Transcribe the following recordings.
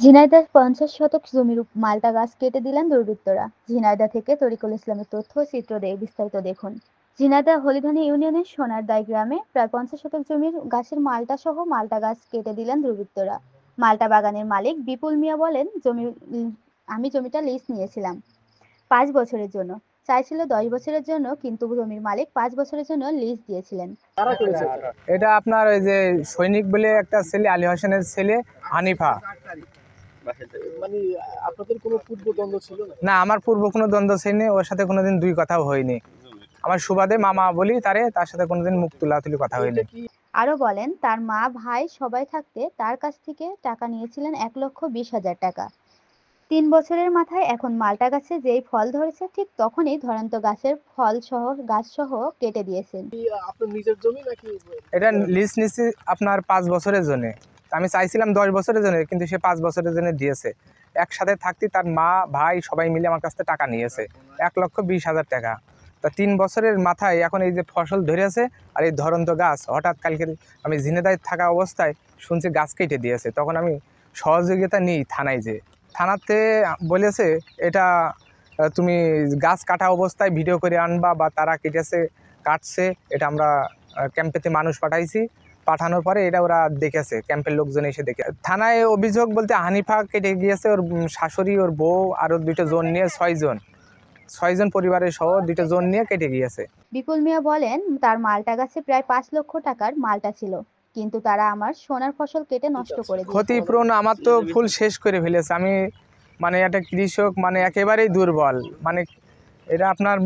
ঝিনাইদহ ৫০ শতক জমির মাল্টা গাছ কেটে দিলেন দুর্বৃত্তরা। ঝিনাইদহ থেকে তরিকুল ইসলামের তথ্য ও চিত্র দিয়ে বিস্তারিত দেখুন। ঝিনাইদহ হলিধানী ইউনিয়নের সোনারদাই গ্রামে প্রায় ৫০ শতক জমির গাছের মাল্টা সহ মাল্টা গাছ কেটে দিলেন দুর্বৃত্তরা। মাল্টা বাগানের মালিক বিপুল মিয়া বলেন, আমি জমিটা লিজ নিয়েছিলাম ৫ বছরের জন্য। চাইছিল ১০ বছরের জন্য, কিন্তু জমির মালিক ৫ বছরের জন্য লিজ দিয়েছিলেন। এটা আপনার ওই যে সৈনিক বলে একটা ছেলে, আলী হোসেনের ছেলে হানিফা। মানে আপনাদের কোনো পূর্ব দ্বন্দ্ব ছিল না, আমার পূর্ব কোনো দ্বন্দ্ব ছিল, ওর সাথে কোনোদিন দুই কথাও হয়নি। আমার সুবাদে মামা বলি তার সাথে কোনোদিন মুখ তুলাতুলি কথা হয়নি। আরো বলেন, তার মা ভাই সবাই থাকতে তার কাছ থেকে টাকা নিয়েছিলেন ১,২০,০০০ টাকা। ৩ বছরের মাথায় এখন মাল্টা গাছে যেই ফল ধরেছে, ঠিক তখনই ধরন্ত গাছের গাছ সহ কেটে দিয়েছেন। আপনার নিজের জমি নাকি? এটা লিজ নিছি আপনার ৫ বছরের জন্য। আমি চাইছিলাম ১০ বছরের জন্য, কিন্তু সে ৫ বছরের জন্য দিয়েছে। একসাথে থাকতে তার মা ভাই সবাই মিলে আমার কাছ থেকে টাকা নিয়েছে ১,২০,০০০ টাকা। তা ৩ বছরের মাথায় এখন এই যে ফসল ধরেছে আর এই ধরন্ত গাছ, হঠাৎ কালকে আমি ঝিনাইদহে থাকা অবস্থায় শুনছি গাছ কেটে দিয়েছে। তখন আমি সহযোগিতা নিই থানায়, যে থানাতে বলেছে এটা তুমি গাছ কাটা অবস্থায় ভিডিও করে আনবা, বা তারা কাটছে, এটা আমরা ক্যাম্পেতে মানুষ পাঠাইছি। পাঠানোর পরে এটা ওরা দেখেছে, ক্যাম্পের লোকজন এসে দেখে। থানায় অভিযোগ বলতে হানিফা কেটে গিয়েছে, ওর শাশুড়ি, ওর বউ, আরও 2টা জন নিয়ে 6 জন পরিবারের সহ 2টা জন নিয়ে কেটে গিয়েছে। বিপুল মিয়া বলেন, তার মাল্টা গাছে প্রায় ৫ লক্ষ টাকার মাল্টা ছিল, কিন্তু তারা আমার সোনার ফসল কেটে নষ্ট করে দিয়েছে। ক্ষতিপূরণ আমার তো ফুল শেষ করে ফেলেছে। আমি একটা কৃষক, একেবারেই দুর্বল। এটা আপনার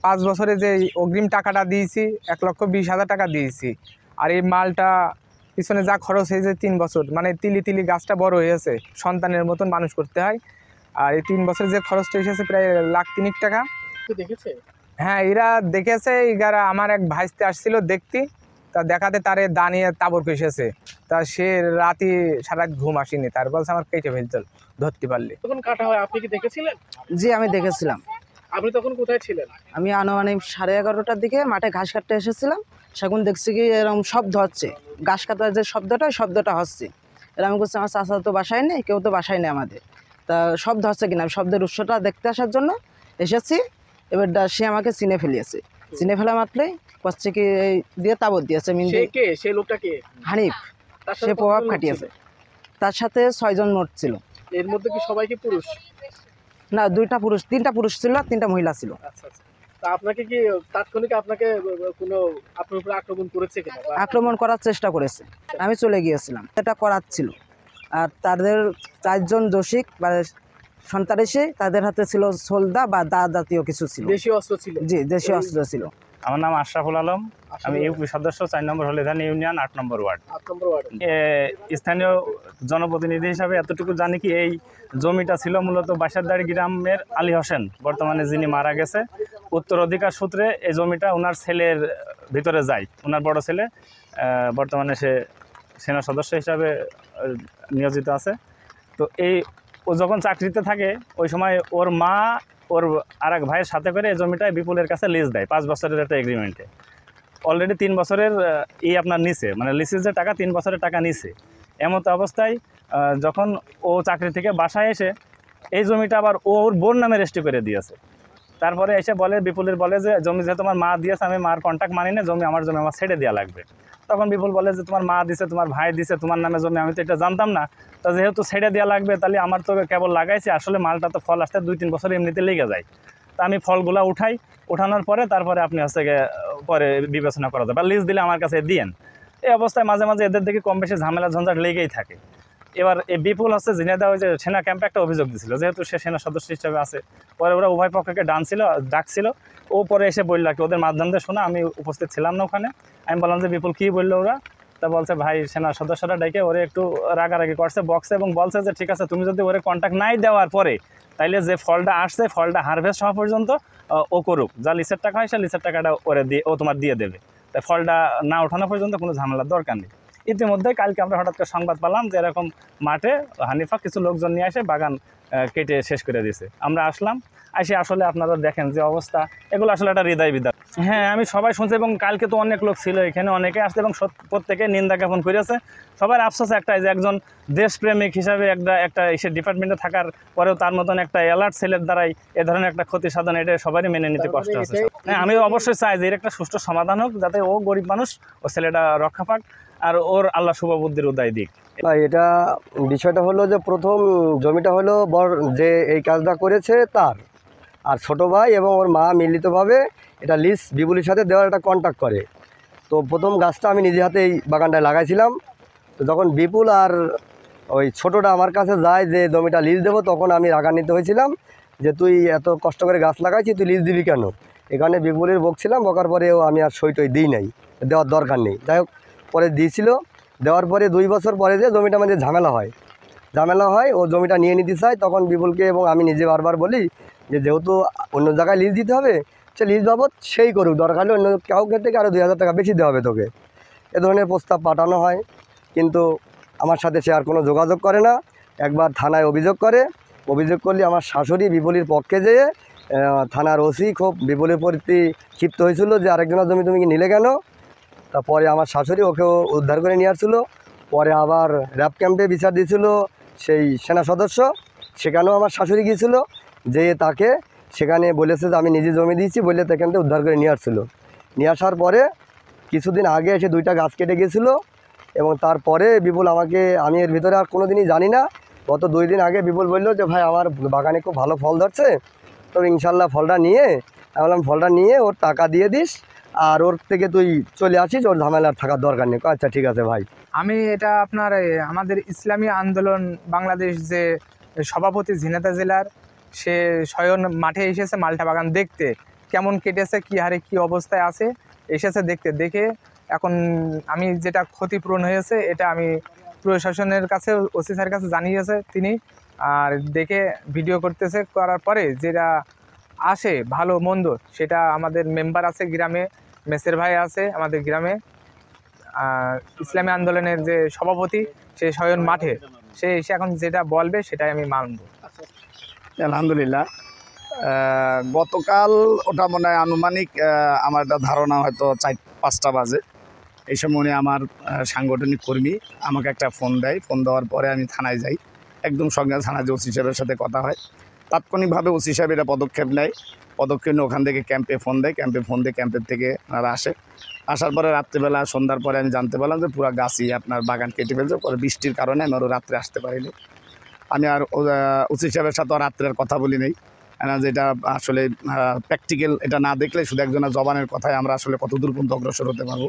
5 বছরে যে অগ্রিম টাকাটা দিয়েছি, ১,২০,০০০ টাকা দিয়েছি। আর এই মালটা পিছনে যা খরচ হয়েছে 3 বছর, তিলি গাছটা বড় হয়েছে, সন্তানের মতন মানুষ করতে হয়। আর এই 3 বছর যে খরচটা এসেছে প্রায় 1,03,000 টাকা। দেখেছে? হ্যাঁ, এরা দেখেছে। এরা আমার এক ভাইস্তে আসছিল দেখতে, তা দেখাতে তারে দাঁড়িয়ে তাবর এসেছে। তা সে রাতে সারা রাত ঘুম আসেনি, তার বলছে আমার কেটে ফেলতে ধরতে পারলে। তখন কাটা হয়, আপনি কি দেখেছিলেন? জি, আমি দেখেছিলাম। আপনি তখন কোথায় ছিলেন? আমি আনুমানিক 11:30টার দিকে মাঠে ঘাস কাটতে এসেছিলাম। সেখন দেখছি কি এরকম শব্দ হচ্ছে, ঘাস কাটার যে শব্দটা হচ্ছে। এরা আমি বলছি আমার চাচা তো বাসায় নেই, কেউ তো বাসায় নেই আমাদের, তা শব্দ হচ্ছে কিনা শব্দের উৎসটা দেখতে আসার জন্য এসেছি। এবার সে আমাকে চিনে ফেলিয়েছে। চিনে ফেলা মাত্রই করছে কি এই দিয়ে তাবৎ দিয়েছে। সেই লোকটা কে? হানিফ। সে প্রভাব খাটিয়েছে। তার সাথে 6 জন মোট ছিল। এর মধ্যে কি সবাই কি পুরুষ? না, 2টা পুরুষ, 3টা পুরুষ ছিল, 3টা মহিলা ছিল। আচ্ছা। তা আপনাকে কি তাৎক্ষণিক কোনো আপনার উপরে আক্রমণ করেছে কিনা? আক্রমণ করার চেষ্টা করেছে। আমি চলে গিয়েছিলাম, এটা করাচ্ছিল। আর তাদের 4 জন দোষী বা সন্ত্রাসী, তাদের হাতে ছিল সোলদা বা দা জাতীয় কিছু ছিল। দেশীয় অস্ত্র ছিল? জি, দেশীয় অস্ত্র ছিল। আমার নাম আশরাফুল আলম। আমি ইউপি সদস্য, 4 নম্বর হলিধানী ইউনিয়ন, 8 নম্বর ওয়ার্ড। স্থানীয় জনপ্রতিনিধি হিসাবে এতটুকু জানি কি এই জমিটা ছিল মূলত বাসারদাড়ি গ্রামের আলী হোসেন, বর্তমানে যিনি মারা গেছে। উত্তরাধিকার সূত্রে এই জমিটা ওনার ছেলের ভিতরে যায়। ওনার বড় ছেলে বর্তমানে সে সেনা সদস্য হিসাবে নিয়োজিত আছে। তো ও যখন চাকরিতে থাকে ওই সময় ওর মা ওর আর এক ভাইয়ের সাথে করে এই জমিটায় বিপুলের কাছে লিজ দেয় 5 বছরের একটা এগ্রিমেন্টে। অলরেডি 3 বছরের আপনার নিচে, লিসের যে টাকা 3 বছরের টাকা নিচে। এমত অবস্থায় যখন ও চাকরি থেকে বাসায় এসে এই জমিটা আবার ওর বোন নামে রেজিস্ট্রি করে দিয়েছে। তারপরে এসে বিপুলের বলে যে জমি যেহেতু তোমার মা দিয়েছে, আমি মার কন্ট্যাক্ট মানি না, জমি আমার ছেড়ে দেওয়া লাগবে। তখন বিপুল বলে যে তোমার মা দিছে, তোমার ভাই দিছে, তোমার নামে জমি, আমি তো এটা জানতাম না। তা যেহেতু ছেড়ে দেওয়া লাগবে, তাহলে আমার তো কেবল লাগাইছি, আসলে মালটা তো ফল আসতে 2-3 বছর এমনিতে লেগে যায়। তা আমি ফলগুলো উঠানোর পরে তারপরে আপনি পরে বিবেচনা করা যায়, বা লিজ দিলে আমার কাছে দিয়েন। এই অবস্থায় মাঝে মাঝে এদের দেখে কম বেশি ঝামেলা ঝঞ্ঝাট লেগেই থাকে। এবার এই বিপুল ঝিনাইদহ ওই যে সেনা ক্যাম্পে একটা অভিযোগ দিছিল, যেহেতু সে সেনা সদস্য হিসেবে আছে। পরে ওরা উভয় পক্ষকে ডাকছিল। ও পরে এসে বললো কি ওদের মাধ্যম দিয়ে শোনা, আমি উপস্থিত ছিলাম না ওখানে। আমি বললাম যে বিপুল কী বললো ওরা? তা বলছে ভাই সেনা সদস্যরা ডেকে ওরে একটু রাগারাগি করছে বক্সে, এবং বলছে যে ঠিক আছে তুমি যদি ওরে কন্ট্যাক্ট নাই দেওয়ার পরে তাইলে যে ফলটা আসছে, ফলটা হারভেস্ট হওয়া পর্যন্ত ও করুক, যা লিসের টাকা হয় সে লিসের টাকাটা ও তোমার দিয়ে দেবে। তাই ফলটা না ওঠানো পর্যন্ত কোনো ঝামেলার দরকার নেই। ইতিমধ্যে কালকে আমরা হঠাৎ করে সংবাদ পেলাম যে এরকম মাঠে হানিফা কিছু লোকজন নিয়ে এসে বাগান কেটে শেষ করে দিয়েছে। আমরা আসলাম, আসে আসলে আপনারা দেখেন যে অবস্থা, এগুলো আসলে একটা হৃদয় বিদার। হ্যাঁ, আমি সবাই শুনছি এবং কালকে তো অনেক লোক ছিল এখানে, অনেকে আসছে এবং প্রত্যেকে নিন্দা জ্ঞাপন করেছে। সবার আফসোস একটাই যে একজন দেশপ্রেমিক হিসাবে একটা এসে ডিপার্টমেন্টে থাকার পরেও তার মতন একটা অ্যালার্ট ছেলের দ্বারাই এ ধরনের একটা ক্ষতি সাধন, এটা সবারই মেনে নিতে কষ্ট হচ্ছে। হ্যাঁ, আমি অবশ্যই চাই যে এর একটা সুষ্ঠু সমাধান হোক, যাতে ও গরিব মানুষ, ও ছেলেটা রক্ষা পাক আর ওর আল্লাহ শুভ বুদ্ধির উদয় দিক। না, এটা বিষয়টা হলো যে প্রথম জমিটা হলো যে এই কাজটা করেছে তার, আর ছোট ভাই এবং ওর মা মিলিতভাবে এটা লিজ বিপুলের সাথে দেওয়ার একটা কন্ট্যাক্ট করে। তো প্রথম গাছটা আমি নিজে হাতে এই বাগানটায় লাগাইছিলাম। তো যখন বিপুল আর ওই ছোটোটা আমার কাছে যায় যে জমিটা লিজ দেবো, তখন আমি রাগান্বিত হয়েছিলাম যে তুই এত কষ্ট করে গাছ লাগাইছি, তুই লিজ দিবি কেন। এখানে বিপুলের বকছিলাম, বকার পরেও আমি আর সই দিই নাই, দেওয়ার দরকার নেই। যাই হোক, পরে দিয়েছিল। দেওয়ার পরে 2 বছর পরে যে জমিটা আমাদের ঝামেলা হয়, ও জমিটা নিয়ে নিতে চায়। তখন বিপুলকে এবং আমি নিজে বারবার বলি যে যেহেতু অন্য জায়গায় লিজ দিতে হবে, সে লিজ বাবদ সেই করুক, দরকার হলে অন্য কাউকে থেকে আরও 2000 টাকা বেশি দেওয়া হবে তোকে। এ ধরনের প্রস্তাব পাঠানো হয়, কিন্তু আমার সাথে সে আর কোনো যোগাযোগ করে না। একবার থানায় অভিযোগ করলে আমার শাশুড়ি বিপুলের পক্ষে যেয়ে থানার ওসি খুব বিপুলের প্রতি ক্ষিপ্ত হয়েছিল যে আরেকজনের জমি তুমি কি নিলে কেন। তারপরে আমার শাশুড়ি ওকেও উদ্ধার করে নিয়ে আসছিলো। পরে আবার র্যাব ক্যাম্পে বিচার দিয়েছিল সেই সেনা সদস্য, সেখানেও আমার শাশুড়ি গিয়েছিল, যে তাকে সেখানে বলেছে যে আমি নিজে জমি দিয়েছি বলে সেখান থেকে উদ্ধার করে নিয়ে আসছিলো। নিয়ে আসার পরে কিছুদিন আগে এসে 2টা গাছ কেটে গেছিলো, এবং তারপরে বিপুল আমাকে, আমি এর ভিতরে আর কোনো দিনই জানি না, গত 2 দিন আগে বিপুল বললো যে ভাই আমার বাগানে খুব ভালো ফল ধরছে, তো ইনশাল্লাহ ফলটা নিয়ে, আমি বললাম ফলটা নিয়ে ওর টাকা দিয়ে দিস, আর ওর থেকে তুই চলে আসিস, ওর ঝামেলার থাকার দরকার নেই। আচ্ছা ঠিক আছে ভাই। আমি এটা আপনার আমাদের ইসলামী আন্দোলন বাংলাদেশ যে সভাপতি ঝিনাইদহ জেলার, সে স্বয়ং মাঠে এসেছে মালটা বাগান দেখতে, কেমন কেটেছে, কী হারে কী অবস্থায় আছে এসেছে দেখে এখন আমি যেটা ক্ষতিপূরণ হয়েছে এটা আমি প্রশাসনের কাছে, ওসি স্যারের কাছে জানিয়েছে তিনি, আর দেখে ভিডিও করার পরে যেটা আসে ভালো মন্দ সেটা আমাদের মেম্বার আছে গ্রামে, মেসের ভাই আছে আমাদের গ্রামে, ইসলামী আন্দোলনের যে সভাপতি সে স্বয়ং মাঠে, সে এসে এখন যেটা বলবে সেটাই আমি মানব। আলহামদুলিল্লাহ, গতকাল ওটা মনে হয় আনুমানিক আমার একটা ধারণা হয়তো 4-5টা বাজে, এই সময় উনি আমার সাংগঠনিক কর্মী আমাকে একটা ফোন দেয়। ফোন দেওয়ার পরে আমি থানায় যাই, একদম সঙ্গে থানায় যে ওসি সাহেবের সাথে কথা হয়। তাৎক্ষণিকভাবে ওসি সাহেব এটা পদক্ষেপ নেয়, নিয়ে ওখান থেকে ক্যাম্পে ফোন দেয়, ক্যাম্পের থেকে ওনারা আসার পরে রাত্রিবেলা সন্ধ্যার পরে আমি জানতে পারলাম যে পুরো গাছই আপনার বাগান কেটে ফেলছে। পরে বৃষ্টির কারণে আমি আরও রাত্রে আসতে পারিনি। আমি আর ওসি সাহেবের সাথে রাত্রের কথা বলি নেই, যেটা আসলে প্র্যাকটিক্যাল, এটা না দেখলে শুধু একজনের জবানের কথায় আমরা আসলে কত দূর পর্যন্ত অগ্রসর হতে পারবো।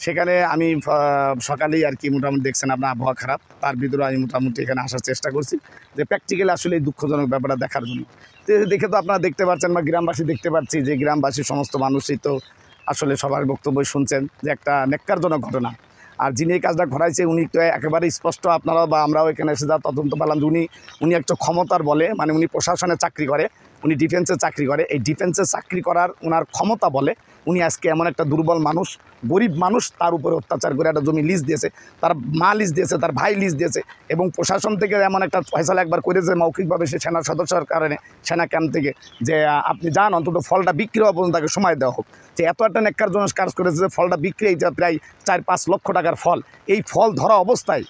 সেখানে আমি সকালেই আর কি মোটামুটি দেখছেন আপনার আবহাওয়া খারাপ, তার ভিতরে আমি মোটামুটি এখানে আসার চেষ্টা করছি যে প্র্যাকটিক্যালি আসলে এই দুঃখজনক ব্যাপারটা দেখার জন্য। দেখে তো আপনারা দেখতে পাচ্ছেন বা গ্রামবাসী দেখতে পাচ্ছি যে গ্রামবাসী সমস্ত মানুষই তো আসলে সবার বক্তব্য শুনছেন যে একটা ন্যাক্কারজনক ঘটনা। আর যিনি এই কাজটা ঘটাইছে উনি তো একেবারে স্পষ্ট, আপনারাও বা আমরাও এখানে এসে যা তদন্ত পেলাম, উনি একটা ক্ষমতার বলে, মানে উনি প্রশাসনে চাকরি করে, উনি ডিফেন্সে চাকরি করে, এই ডিফেন্সে চাকরি করার ওনার ক্ষমতা বলে উনি আজকে এমন একটা দুর্বল মানুষ, গরিব মানুষ, তার উপরে অত্যাচার করে একটা জমি লিজ দিয়েছে, তার মা লিজ দিয়েছে, তার ভাই লিজ দিয়েছে, এবং প্রশাসন থেকে এমন একটা ফয়সালা একবার করেছে মৌখিকভাবে সে সেনা সদস্যর কারণে সেনা ক্যাম্প থেকে যে আপনি যান, অন্তত ফলটা বিক্রি হওয়া পর্যন্ত তাকে সময় দেওয়া হোক। যে এত একটা ন্যাক্কারজনক কাজ করেছে যে ফলটা বিক্রি, এইটা প্রায় 4-5 লক্ষ টাকার ফল, এই ফল ধরা অবস্থায়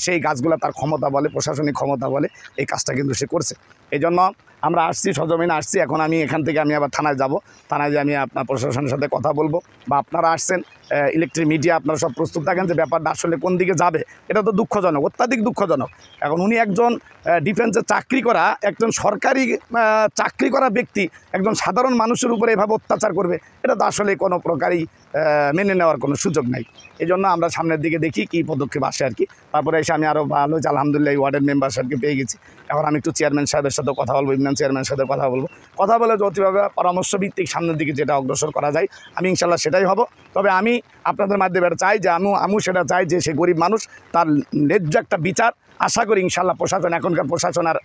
সেই গাছগুলো তার ক্ষমতা বলে, প্রশাসনিক ক্ষমতা বলে, এই কাজটা কিন্তু সে করছে। এই জন্য আমরা আসছি, সজমিনে আসছি। এখন আমি এখান থেকে আমি আবার থানায় যাব, থানায় যে আমি আপনার প্রশাসনের সাথে কথা বলবো, বা আপনারা আসছেন ইলেকট্রিক মিডিয়া, আপনারা সব প্রস্তুত থাকেন যে ব্যাপারটা আসলে কোন দিকে যাবে। এটা তো দুঃখজনক, অত্যাধিক দুঃখজনক। এখন উনি একজন ডিফেন্সে চাকরি করা, একজন সরকারি চাকরি করা ব্যক্তি একজন সাধারণ মানুষের উপরে এভাবে অত্যাচার করবে, এটা তো আসলে কোনো প্রকারই মেনে নেওয়ার কোনো সুযোগ নাই। এই জন্য আমরা সামনের দিকে দেখি কী পদক্ষেপ আসে আর কি। তারপরে এসে আমি আরও ভালো হয়েছে, আলহামদুলিল্লাহ এই ওয়ার্ডের মেম্বার সাহেবকে পেয়ে গেছি। এখন আমি একটু চেয়ারম্যান সাহেবের সাথে কথা বলবো, ইউনিয়ন চেয়ারম্যানের সাথে কথা বলে যতভাবে পরামর্শ ভিত্তিক সামনের দিকে যেটা অগ্রসর করা যায় আমি ইনশাল্লাহ সেটাই হব। তবে আমি আপনাদের মাধ্যমে এটা চাই যে আমি সেটা চাই যে সে গরিব মানুষ তার ন্যায্য একটা বিচার আশা করি ইনশাল্লাহ প্রশাসন, এখনকার প্রশাসন আর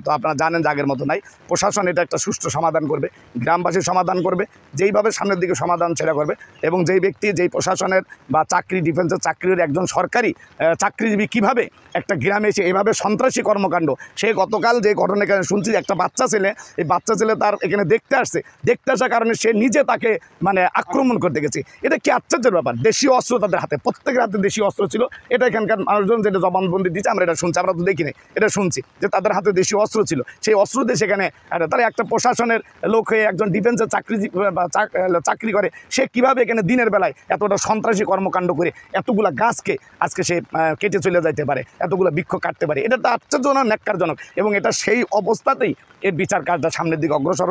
তো আপনারা জানেন যে আগের মতো নাই, প্রশাসন এটা একটা সুষ্ঠু সমাধান করবে, গ্রামবাসী সমাধান করবে, যেইভাবে সামনের দিকে সমাধান সেটা করবে। এবং যেই ব্যক্তি যেই প্রশাসনের বা চাকরি ডিফেন্সের চাকরির একজন সরকারি চাকরিজীবী কীভাবে একটা গ্রামে এসে এইভাবে সন্ত্রাসী কর্মকাণ্ড, সে গতকাল যে ঘটনা এখানে শুনছি একটা বাচ্চা ছেলে, এই বাচ্চা ছেলে তার এখানে দেখতে আসার কারণে সে নিজে তাকে মানে আক্রমণ করতে গেছে। এটা কি আশ্চর্যের ব্যাপার, দেশীয় অস্ত্র তাদের হাতে, প্রত্যেকের হাতে দেশীয় অস্ত্র ছিল। এটা এখানকার মানুষজন যেটা জবানবন্দি দিচ্ছে আমরা এটা শুনছি, আমরা তো দেখিনি, এটা শুনছি যে তাদের হাতে দেশীয় অস্ত্র ছিল। সেই অস্ত্র দিয়ে সেখানে তারা একটা প্রশাসনের লোক হয়ে একজন ডিফেন্সের চাকরি করে, সে কীভাবে এখানে দিনের বেলায় এতটা সন্ত্রাসী কর্মকাণ্ড করে এতগুলা গাছকে আজকে সে কেটে চলে যাইতে পারে, এতগুলো বৃক্ষ কাটতে পারে। এটা তো আশ্চর্যজনক, ন্যাক্কারজনক, এবং এটা সেই অবস্থাতেই এর বিচার কাজটা সামনের দিকে অগ্রসর